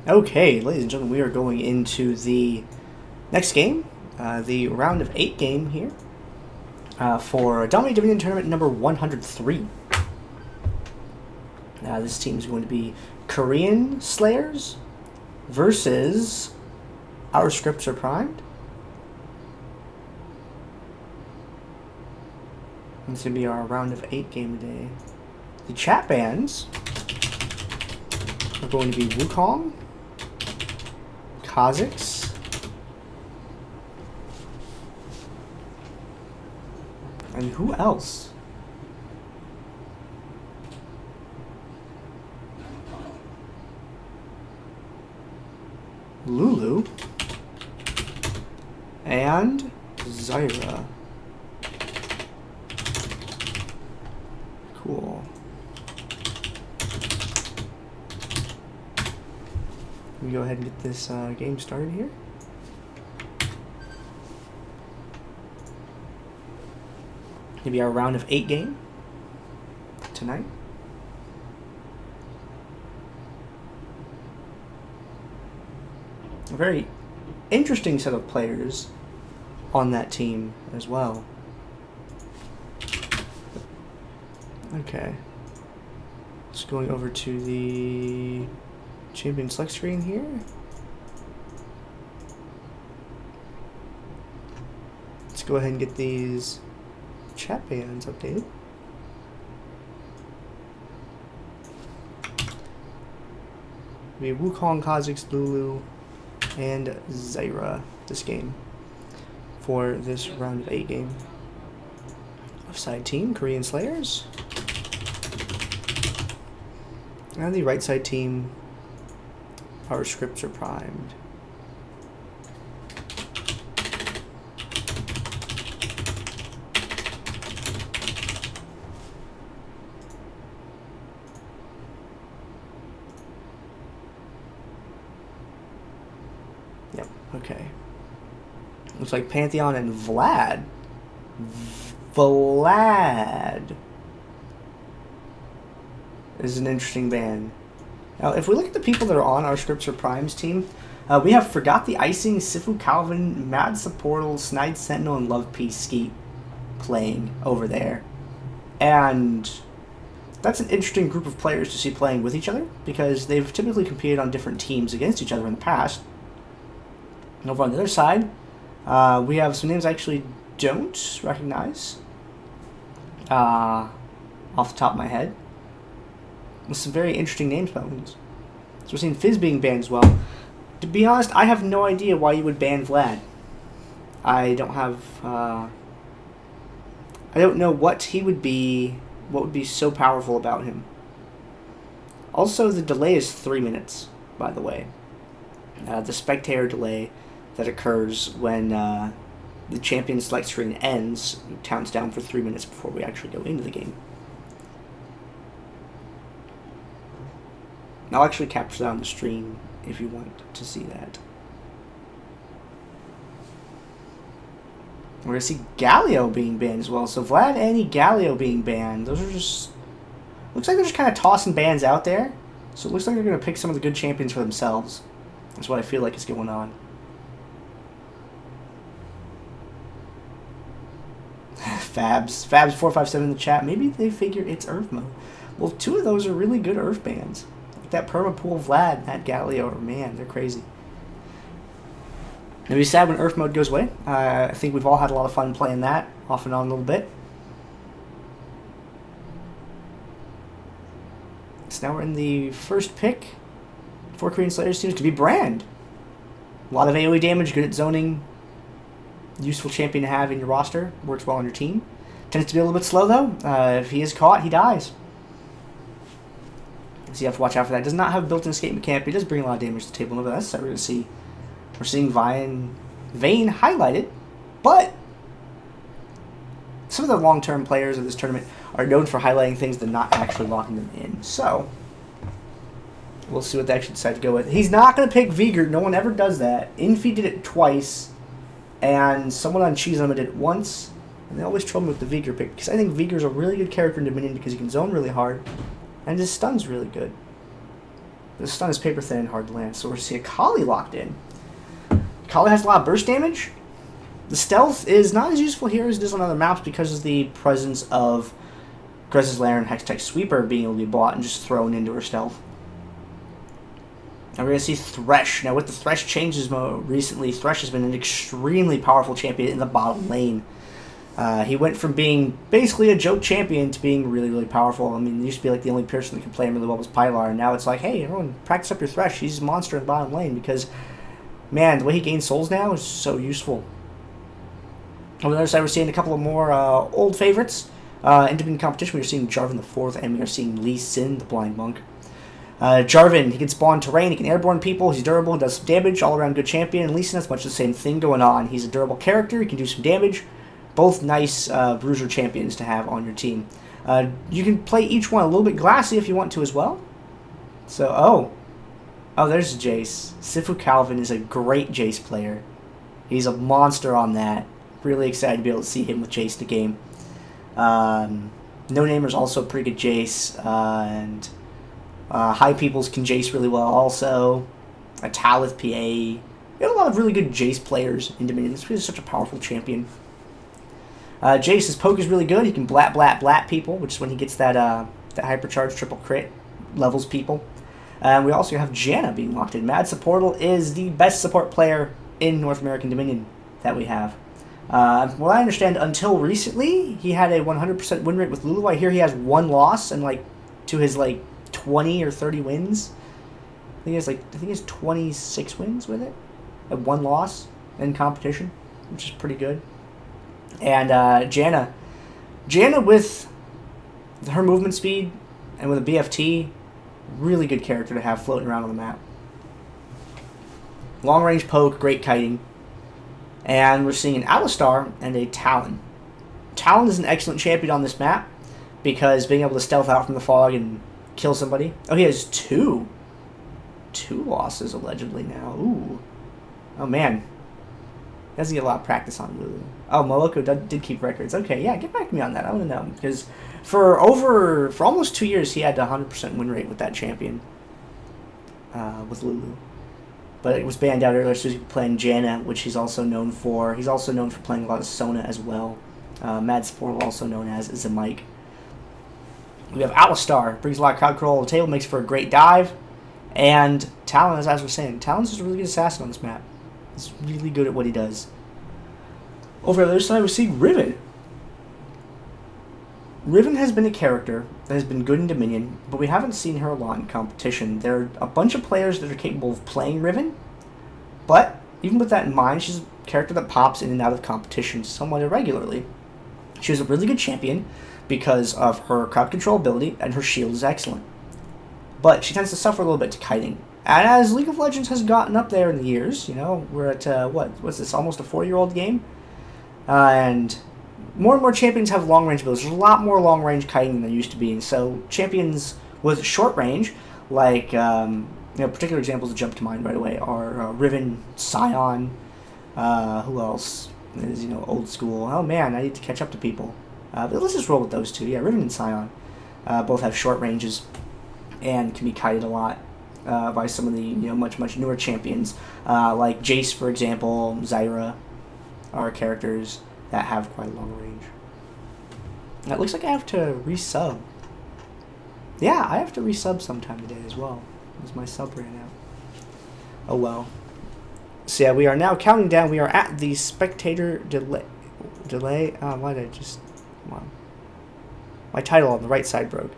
Okay, ladies and gentlemen, we are going into the next game, the round of 8 game here, for DominateDominion tournament number 103. This team is going to be Korean Slayers versus Our Scripts Are Primed. It's going to be our round of 8 game today. The chat bans are going to be Wukong, Kha'Zix, and who else? Lulu and Zyra. Cool. We go ahead and get this game started here. Maybe our round of 8 game tonight. A very interesting set of players on that team as well. Okay. Just going over to the champion select screen here. Let's go ahead and get these chat bans updated. We have Wukong, Kha'Zix, Lulu, and Zyra this game for this round of 8 game. Left side team, Korean Slayers. And the right side team, Our Scripts Are Primed. Yep, okay. Looks like Pantheon and Vlad. Vlad is an interesting ban. Now, if we look at the people that are on Our Scripts Are Prime's team, we have Forgot the Icing, Sifu Calvin, Mad Supportal, Snide Sentinel, and Love Peace Skeet playing over there. And that's an interesting group of players to see playing with each other, because they've typically competed on different teams against each other in the past. And over on the other side, we have some names I actually don't recognize off the top of my head. With some very interesting names spellings. So we're seeing Fizz being banned as well. To be honest, I have no idea why you would ban Vlad. I don't have, I don't know what he would be, what would be so powerful about him. Also, the delay is 3 minutes, by the way. The spectator delay that occurs when the champion select screen ends counts down for 3 minutes before we actually go into the game. I'll actually capture that on the stream if you want to see that. We're going to see Galio being banned as well. So Vlad and Galio being banned. Those are just... Looks like they're just kind of tossing bans out there. So it looks like they're going to pick some of the good champions for themselves. That's what I feel like is going on. Fabs457 in the chat. Maybe they figure it's Earth mode. Well, 2 of those are really good Earth bans. That Permapool Vlad, that Galio, man, they're crazy. It'll be sad when Earth mode goes away. I think we've all had a lot of fun playing that, off and on a little bit. So now we're in the first pick for Korean Slayers teams to be Brand. A lot of AoE damage, good at zoning. Useful champion to have in your roster. Works well on your team. Tends to be a little bit slow, though. If he is caught, he dies. So you have to watch out for that. Does not have a built-in escape mechanic, but he does bring a lot of damage to the table. But that's what we're going to see. We're seeing Vayne highlighted, but some of the long-term players of this tournament are known for highlighting things and not actually locking them in. So we'll see what they actually decide to go with. He's not going to pick Vigor. No one ever does that. Infi did it twice, and someone on Cheese Lemon did it once. And they always troll me with the Vigor pick, because I think Vigor's a really good character in Dominion because he can zone really hard. And his stun's really good. The stun is paper thin, hard to land. So we're going to see Akali locked in. Akali has a lot of burst damage. The stealth is not as useful here as it is on other maps because of the presence of Grez's Lair and Hextech Sweeper being able to be bought and just thrown into her stealth. Now we're going to see Thresh. Now with the Thresh changes recently, Thresh has been an extremely powerful champion in the bottom lane. He went from being basically a joke champion to being really, really powerful. I mean, he used to be like the only person that could play him really well was Pilar, and now it's like, hey, everyone, practice up your Thresh. He's a monster in the bottom lane because, man, the way he gains souls now is so useful. On the other side, we're seeing a couple of more old favorites. In Dominion competition, we're seeing Jarvan the 4th, and we are seeing Lee Sin, the Blind Monk. Jarvan, he can spawn terrain, he can airborne people, he's durable, he does some damage, all-around good champion, and Lee Sin has much the same thing going on. He's a durable character, he can do some damage. Both nice bruiser champions to have on your team. You can play each one a little bit glassy if you want to as well. So, oh, there's Jayce. Sifu Calvin is a great Jayce player. He's a monster on that. Really excited to be able to see him with Jayce in the game. No Namer's also a pretty good Jayce, and High Peoples can Jayce really well also. Akali+, PA. We have a lot of really good Jayce players in Dominion. This is such a powerful champion. Jayce's poke is really good. He can blat people, which is when he gets that hypercharged triple crit, levels people. And we also have Janna being locked in. Mad Supportal is the best support player in North American Dominion that we have. From what I understand, until recently, he had a 100% win rate with Lulu. I hear he has one loss and to his 20 or 30 wins. I think he has 26 wins with it, and one loss in competition, which is pretty good. And Janna with her movement speed and with a BFT, really good character to have floating around on the map. Long range poke, great kiting. And we're seeing an Alistar and a Talon. Talon is an excellent champion on this map because being able to stealth out from the fog and kill somebody. Oh, he has two losses allegedly now. Ooh. Oh, man. Doesn't get a lot of practice on Lulu. Oh, Moloko did keep records. Okay, yeah, get back to me on that. I want to know. Because for almost 2 years, he had a 100% win rate with that champion. With Lulu. But it was banned out earlier, so he's playing Janna, which he's also known for. He's also known for playing a lot of Sona as well. Mad Sport, also known as Zamike. We have Alistar. Brings a lot of crowd control on the table, makes for a great dive. And Talon, as I was saying, Talon's just a really good assassin on this map. He's really good at what he does. Over on the other side, we see Riven. Riven has been a character that has been good in Dominion, but we haven't seen her a lot in competition. There are a bunch of players that are capable of playing Riven, but even with that in mind, she's a character that pops in and out of competition somewhat irregularly. She was a really good champion because of her crowd control ability, and her shield is excellent. But she tends to suffer a little bit to kiting. And as League of Legends has gotten up there in the years, we're at, what's this, almost a 4-year-old game? And more champions have long-range abilities. There's a lot more long-range kiting than there used to be. And so champions with short range, particular examples that jump to mind right away are Riven, Sion, who else is, old school. Oh, man, I need to catch up to people. But let's just roll with those two. Yeah, Riven and Sion both have short ranges and can be kited a lot. By some of the much newer champions, like Jayce, for example, Zyra, are characters that have quite a long range. And it looks like I have to resub. Yeah, I have to resub sometime today as well, because my sub ran out. Oh well. So yeah, we are now counting down. We are at the spectator delay. Why did I just? Come on. My title on the right side broke.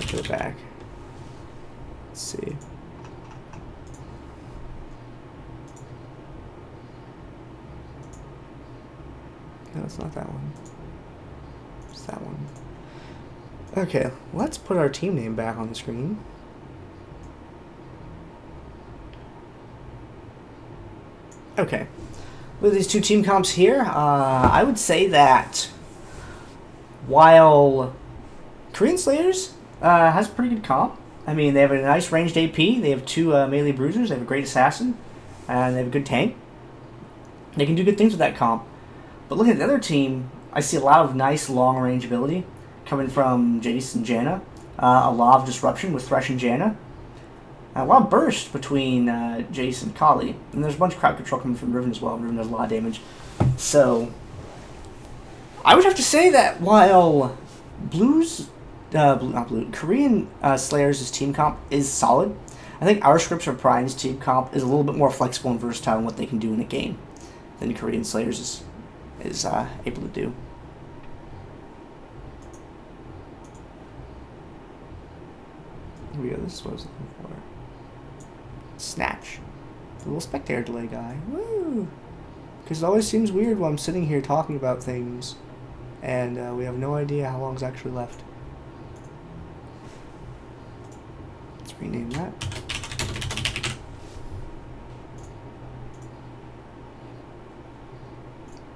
Put it back. Let's see. No, it's not that one. It's that one. Okay, let's put our team name back on the screen. Okay. With these two team comps here, I would say that while Korean Slayers has a pretty good comp. I mean, they have a nice ranged AP. They have two melee bruisers. They have a great assassin. And they have a good tank. They can do good things with that comp. But looking at the other team, I see a lot of nice long-range ability coming from Jayce+Janna. A lot of disruption with Thresh and Janna. A lot of burst between Jayce and Akali. And there's a bunch of crowd control coming from Riven as well. Riven does a lot of damage. So, I would have to say that while Korean Slayers' team comp is solid, I think our Scripture Prime's team comp is a little bit more flexible and versatile in what they can do in a game than Korean Slayers is able to do. Here we go, this is what I was looking for. Snatch. The little spectator delay guy. Woo! Because it always seems weird when I'm sitting here talking about things and we have no idea how long's actually left. Let's rename that.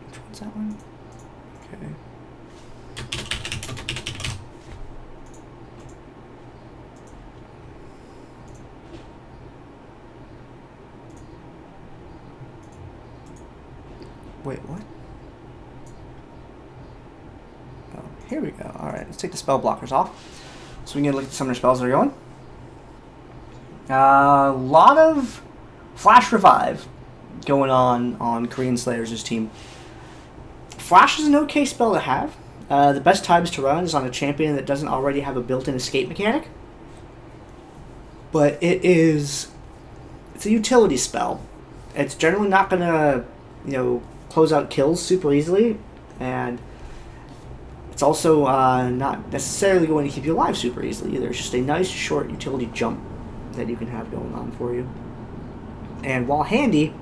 Which one's that one? Okay. Wait, what? Oh, here we go. Alright, let's take the spell blockers off so we can get a look at some of their spells that are going. A lot of Flash Revive going on Korean Slayers' team. Flash is an okay spell to have. The best times to run is on a champion that doesn't already have a built-in escape mechanic. But it's a utility spell. It's generally not going to, close out kills super easily, and it's also not necessarily going to keep you alive super easily either. It's just a nice short utility jump that you can have going on for you. And while handy,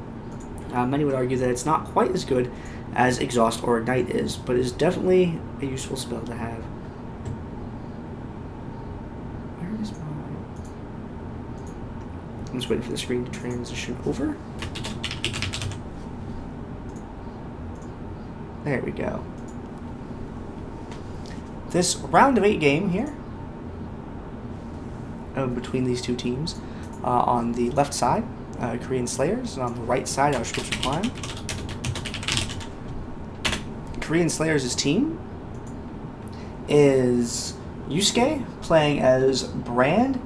many would argue that it's not quite as good as Exhaust or Ignite is, but it is definitely a useful spell to have. Where is my... I'm just waiting for the screen to transition over. There we go. This round of 8 game here between these two teams. On the left side, Korean Slayers, and on the right side, our Scripture Prime. Korean Slayers' team is Yusuke playing as Brand,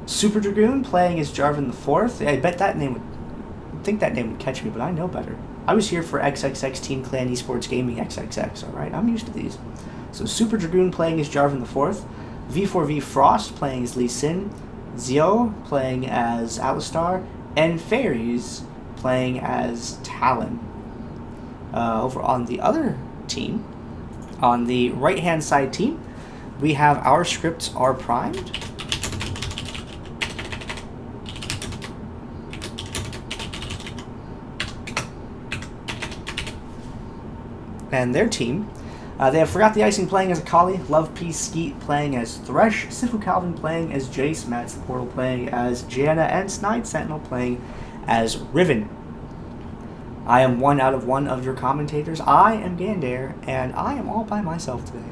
Super Dragoon playing as Jarvan the Fourth. I bet that name think that name would catch me, but I know better. I was here for XXX Team Clan Esports Gaming XXX, alright? I'm used to these. So Super Dragoon playing as Jarvan the Fourth, V4V Frost playing as Lee Sin, Zio playing as Alistar, and Fairies playing as Talon. Over on the other team, on the right-hand side team, we have our scripts are primed. And their team, they have Forgot the Icing playing as Akali, Love Peace Skeet playing as Thresh, Sifu Calvin playing as Jayce, Matt's the Portal playing as Janna, and Snide Sentinel playing as Riven. I am 1 out of 1 of your commentators. I am Gandair, and I am all by myself today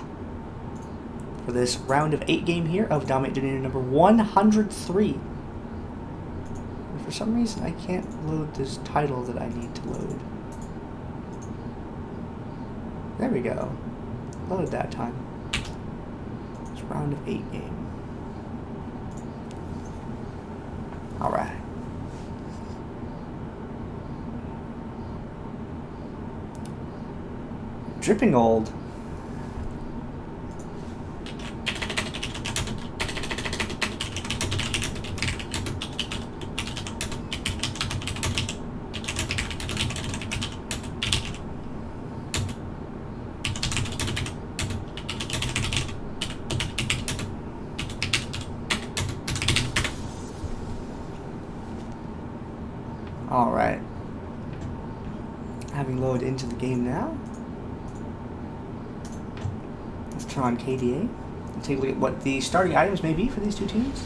for this round of 8 game here of DominateDominion number 103. And for some reason, I can't load this title that I need to load. There we go. Loaded that time. It's round of 8 game. Alright. Dripping Gold. Alright. Having loaded into the game now. Let's turn on KDA and take a look at what the starting items may be for these two teams.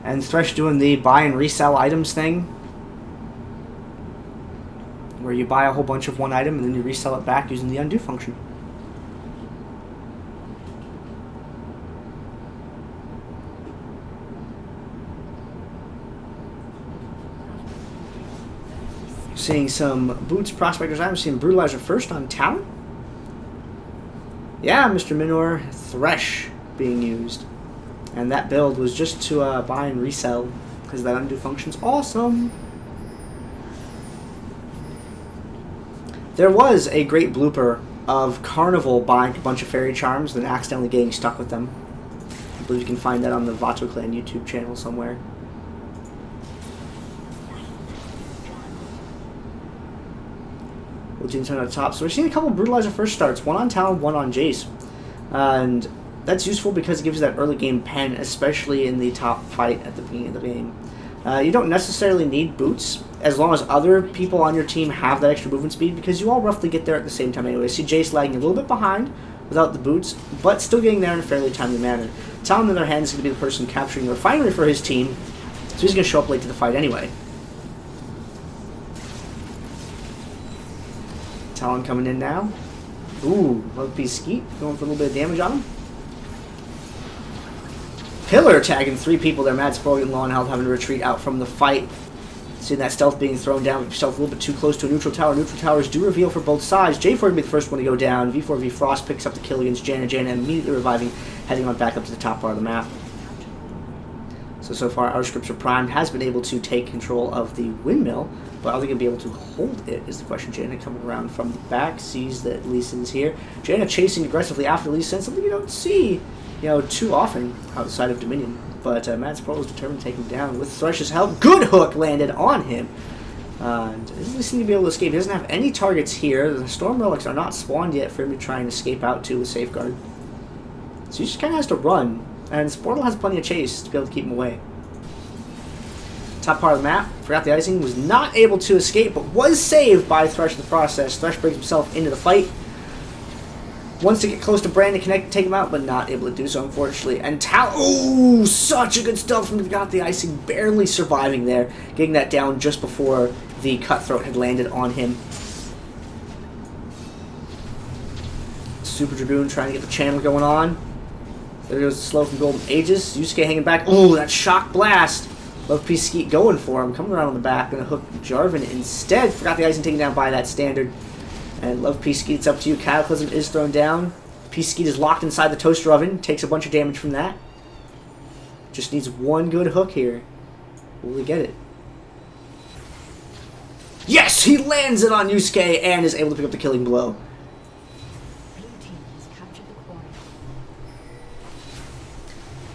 And Thresh doing the buy and resell items thing, where where you buy a whole bunch of one item and then you resell it back using the undo function. Seeing some Boots Prospectors. I'm seeing Brutalizer first on Talon. Yeah, Mr. Minor, Thresh being used. And that build was just to buy and resell because that undo function's awesome. There was a great blooper of Carnival buying a bunch of Fairy Charms and then accidentally getting stuck with them. I believe you can find that on the Vato Clan YouTube channel somewhere. Teams on the top. So we're seeing a couple Brutalizer first starts, one on Talon, one on Jayce. And that's useful because it gives you that early game pen, especially in the top fight at the beginning of the game. You don't necessarily need boots as long as other people on your team have that extra movement speed because you all roughly get there at the same time anyway. See Jayce lagging a little bit behind without the boots, but still getting there in a fairly timely manner. Talon, on the other hand, is going to be the person capturing the refinery for his team, so he's going to show up late to the fight anyway. Talon coming in now. Ooh, love piece Skeet going for a little bit of damage on him. Pillar tagging 3 people there. Mad Sproul getting low on health, having to retreat out from the fight. Seeing that stealth being thrown down with yourself a little bit too close to a neutral tower. Neutral towers do reveal for both sides. J4 going to be the first one to go down. V4V Frost picks up the kill against Janna. Janna immediately reviving, heading on back up to the top part of the map. So far, our Scripture Prime has been able to take control of the windmill, but are they going to be able to hold it is the question. Janna coming around from the back, sees that Lee Sin's here. Janna chasing aggressively after Lee Sin, something you don't see, too often outside of Dominion. But Mad Sproul is determined to take him down with Thresh's help. Good hook landed on him. And Lee Sin to be able to escape. He doesn't have any targets here. The Storm Relics are not spawned yet for him to try and escape out to with Safeguard. So he just kind of has to run. And Sportal has plenty of chase to be able to keep him away. Top part of the map, forgot the icing, was not able to escape, but was saved by Thresh in the process. Thresh brings himself into the fight. Wants to get close to Brand to connect, take him out, but not able to do so, unfortunately. And Talon, oh, such a good stealth from Forgot the Icing, barely surviving there, getting that down just before the Cutthroat had landed on him. Super Dragoon trying to get the channel going on. There goes the slow from Golden Aegis. Yusuke hanging back. Oh, that shock blast. Love Piece Skeet going for him. Coming around on the back. Going to hook Jarvan instead. Forgot the icing taken down by that standard. And Love Piece Skeet's up to you. Cataclysm is thrown down. Piece Skeet is locked inside the toaster oven. Takes a bunch of damage from that. Just needs one good hook here. Will we get it? Yes! He lands it on Yusuke and is able to pick up the killing blow.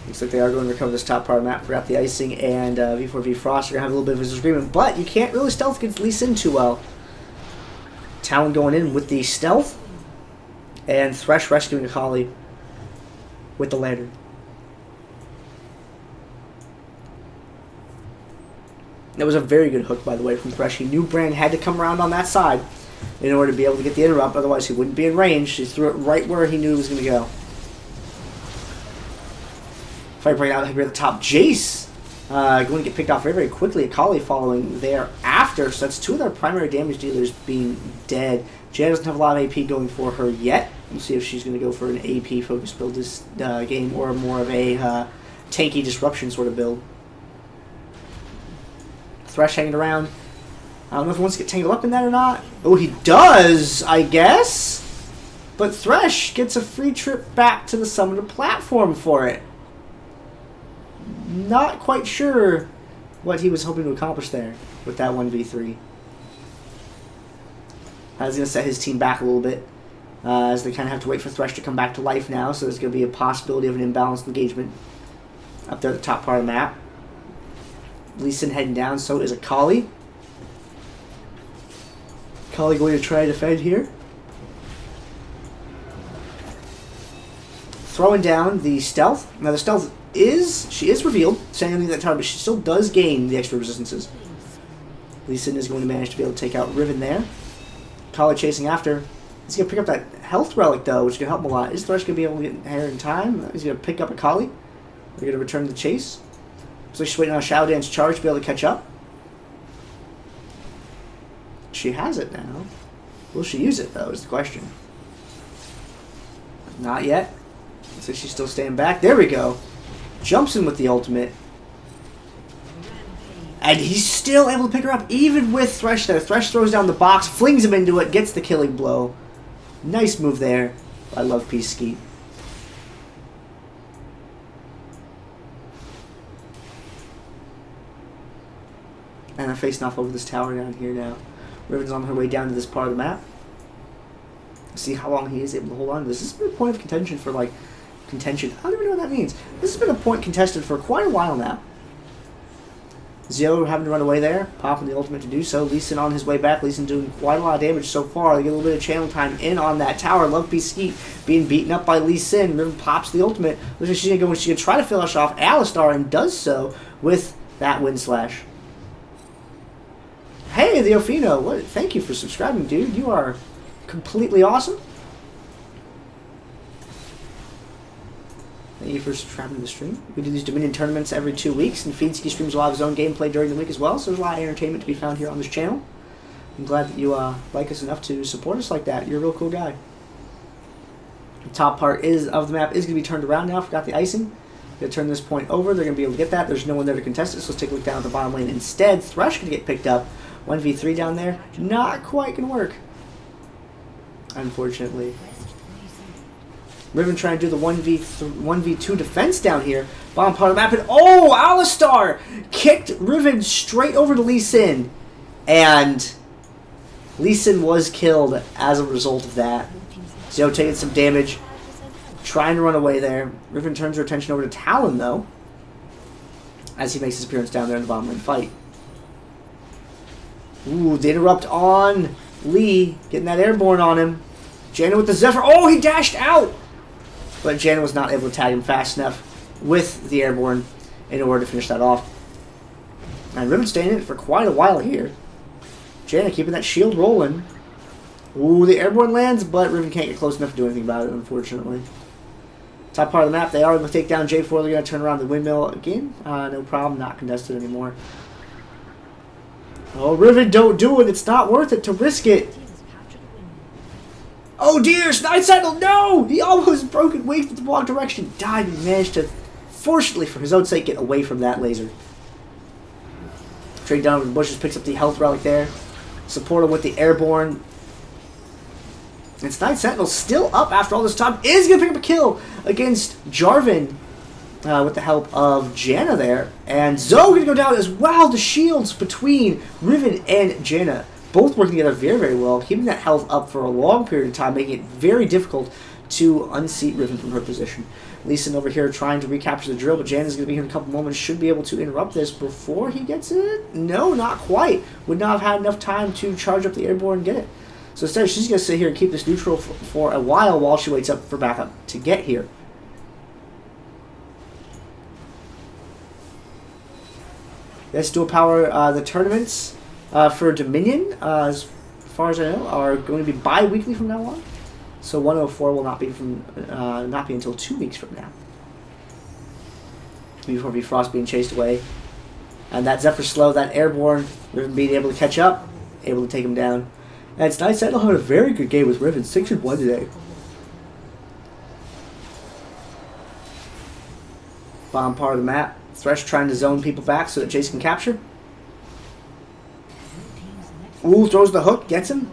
Looks like they are going to recover this top part of the map. Forgot the icing, and V4V Frost are going to have a little bit of a disagreement, but you can't really stealth against Lee Sin too well. Talon going in with the stealth, and Thresh rescuing Akali with the lantern. That was a very good hook, by the way, from Thresh. He knew Brand had to come around on that side in order to be able to get the interrupt, otherwise he wouldn't be in range. He threw it right where he knew it was going to go. Fight breaking out here at the top. Jayce going to get picked off very, very quickly. Akali following thereafter. So that's 2 of their primary damage dealers being dead. Janna doesn't have a lot of AP going for her yet. We'll see if she's going to go for an AP focus build this game or more of a tanky disruption sort of build. Thresh hanging around. I don't know if he wants to get tangled up in that or not. Oh, he does, I guess. But Thresh gets a free trip back to the Summoner platform for it. Not quite sure what he was hoping to accomplish there with that 1v3. I was going to set his team back a little bit as they kind of have to wait for Thresh to come back to life now, so there's going to be a possibility of an imbalanced engagement up there at the top part of the map. Lee Sin heading down, so is Akali. Akali going to try to defend here. Throwing down the stealth. Now the stealth she is revealed, saying anything that tower, but she still does gain the extra resistances. Lee Sin is going to manage to be able to take out Riven there. Akali chasing after. He's going to pick up that health relic though, which is going to help him a lot. Is Thresh going to be able to get here in time? He's going to pick up Akali. They're going to return the chase. So she's waiting on a Shadow Dance charge to be able to catch up. She has it now. Will she use it, though, is the question. Not yet. Looks like she's still staying back. There we go. Jumps in with the ultimate. And he's still able to pick her up, even with Thresh there. Thresh throws down the box, flings him into it, gets the killing blow. Nice move there. I love Peace Skeet. And I'm facing off over this tower down here now. Riven's on her way down to this part of the map. See how long he is able to hold on to this. This has been a point of contention for, like, contention. I don't even know what that means. This has been a point contested for quite a while now. Zio having to run away there, popping the ultimate to do so. Lee Sin on his way back. Lee Sin doing quite a lot of damage so far. They get a little bit of channel time in on that tower. Love Peace Skeet being beaten up by Lee Sin. Riven pops the ultimate. Looks like she's going to go and she's going to try to finish off Alistar and does so with that Wind Slash. Hey, the Ofino. What? Thank you for subscribing, dude. You are completely awesome. Thank you for subscribing to the stream. We do these Dominion tournaments every 2 weeks, and Feedski streams a lot of his own gameplay during the week as well, so there's a lot of entertainment to be found here on this channel. I'm glad that you like us enough to support us like that. You're a real cool guy. The top part of the map is going to be turned around now. Forgot the icing. Going to turn this point over. They're going to be able to get that. There's no one there to contest it, so let's take a look down at the bottom lane. Instead, Thresh going to get picked up. 1v3 down there. Not quite going to work, unfortunately. Riven trying to do the 1v2 defense down here. Bottom part of the map. And oh, Alistar kicked Riven straight over to Lee Sin. And Lee Sin was killed as a result of that. Zio taking some damage. Trying to run away there. Riven turns her attention over to Talon, though, as he makes his appearance down there in the bottom lane fight. Ooh, the interrupt on Lee. Getting that airborne on him. Janna with the Zephyr. Oh, he dashed out! But Janna was not able to tag him fast enough with the airborne in order to finish that off. And Riven staying in it for quite a while here. Janna keeping that shield rolling. Ooh, the airborne lands, but Riven can't get close enough to do anything about it, unfortunately. Top part of the map, they are able to take down J4. They're going to turn around the windmill again. No problem, not contested anymore. Oh, Riven, don't do it. It's not worth it to risk it. Oh dear, Snide Sentinel, no! He almost broke it way the wrong direction. Died and managed to, fortunately for his own sake, get away from that laser. Trade down over the bushes, picks up the health relic there. Support him with the airborne. And Snide Sentinel still up after all this time. Is going to pick up a kill against Jarvan with the help of Janna there. And Zoe going to go down as well. The shields between Riven and Janna both working together very, very well, keeping that health up for a long period of time, making it very difficult to unseat Riven from her position. Lee Sin over here trying to recapture the drill, but Janna's going to be here in a couple moments, should be able to interrupt this before he gets it. No, not quite. Would not have had enough time to charge up the airborne and get it. So instead, she's going to sit here and keep this neutral for a while she waits up for backup to get here. Let's dual power the tournaments. For Dominion, as far as I know, are going to be bi-weekly from now on. So 104 will not be until 2 weeks from now. Before Bifrost being chased away. And that Zephyr slow, that airborne, Riven being able to catch up, able to take him down. And it's nice that he'll have a very good game with Riven, 6-1 today. Bottom part of the map. Thresh trying to zone people back so that Jayce can capture. Ooh, throws the hook, gets him.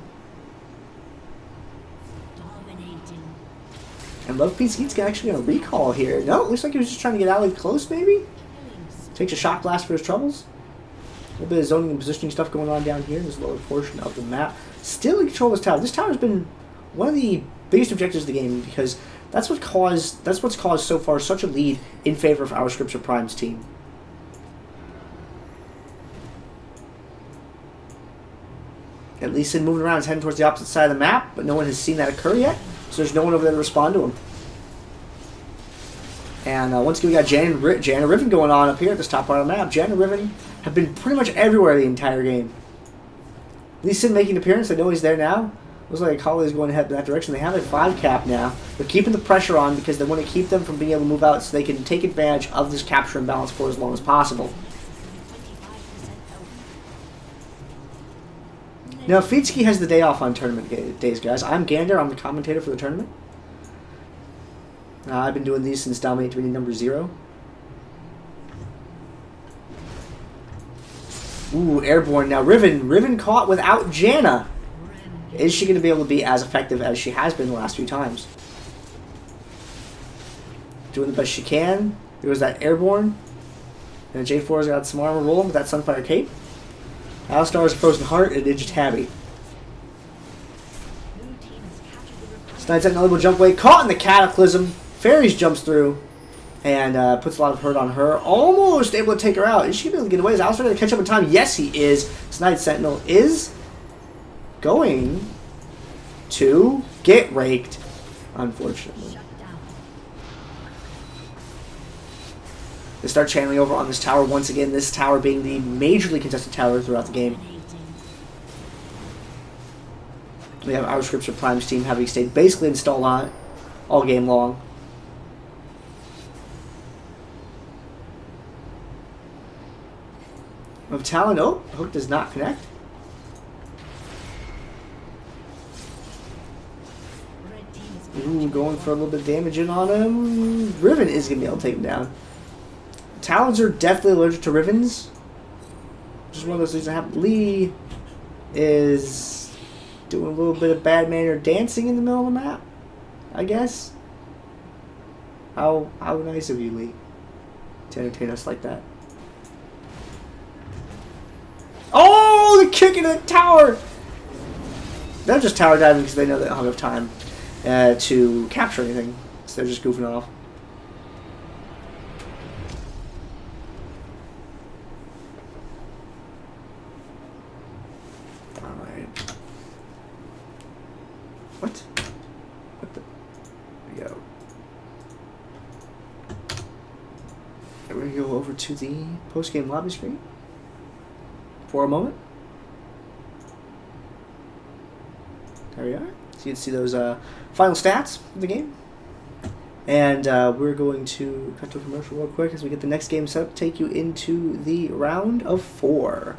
And Love Peace Skeet's actually going to recall here. No, it looks like he was just trying to get allied close, maybe. Takes a shock blast for his troubles. A little bit of zoning and positioning stuff going on down here in this lower portion of the map. Still in control of this tower. This tower has been one of the biggest objectives of the game because that's what's caused so far such a lead in favor of our Scripture Prime's team. At least moving around is heading towards the opposite side of the map, but no one has seen that occur yet, so there's no one over there to respond to him. And once again, we got Janna Riven going on up here at this top part of the map. Janna Riven have been pretty much everywhere the entire game. Lee Sin making an appearance. I know he's there now. Looks like Akali is going to head in that direction. They have a 5 cap now. They're keeping the pressure on because they want to keep them from being able to move out so they can take advantage of this capture and balance for as long as possible. Now, Kha'Zix has the day off on tournament days, guys. I'm Gandair. I'm the commentator for the tournament. I've been doing these since DominateDominion number 0. Ooh, airborne. Now, Riven caught without Janna. Is she going to be able to be as effective as she has been the last few times? Doing the best she can. There was that airborne. And J4's got some armor rolling with that Sunfire Cape. Alistar's Frozen Heart and Ninja Tabby. Snides at an eligible jump away. Caught in the Cataclysm. Fairies jumps through. And puts a lot of hurt on her. Almost able to take her out. Is she able to get away? Is Alistar going to catch up in time? Yes, he is. Snide Sentinel is going to get raked, unfortunately. They start channeling over on this tower once again. This tower being the majorly contested tower throughout the game. We have our Scripture Primes team having stayed basically installed on it all game long. Of Talon, oh, hook does not connect. Ooh, going for a little bit of damage in on him. Riven is going to be able to take him down. Talons are definitely allergic to Rivens. Just one of those things that happen. Lee is doing a little bit of bad manner dancing in the middle of the map, I guess. How nice of you, Lee, to entertain us like that. Oh, the kick into the tower! They're just tower diving because they know they don't have enough time to capture anything. So they're just goofing off. Alright. What? What the? There we go. We're going to go over to the post-game lobby screen for a moment. There we are. So you can see those final stats of the game. And we're going to cut to a commercial real quick as we get the next game set up to take you into the round of 4.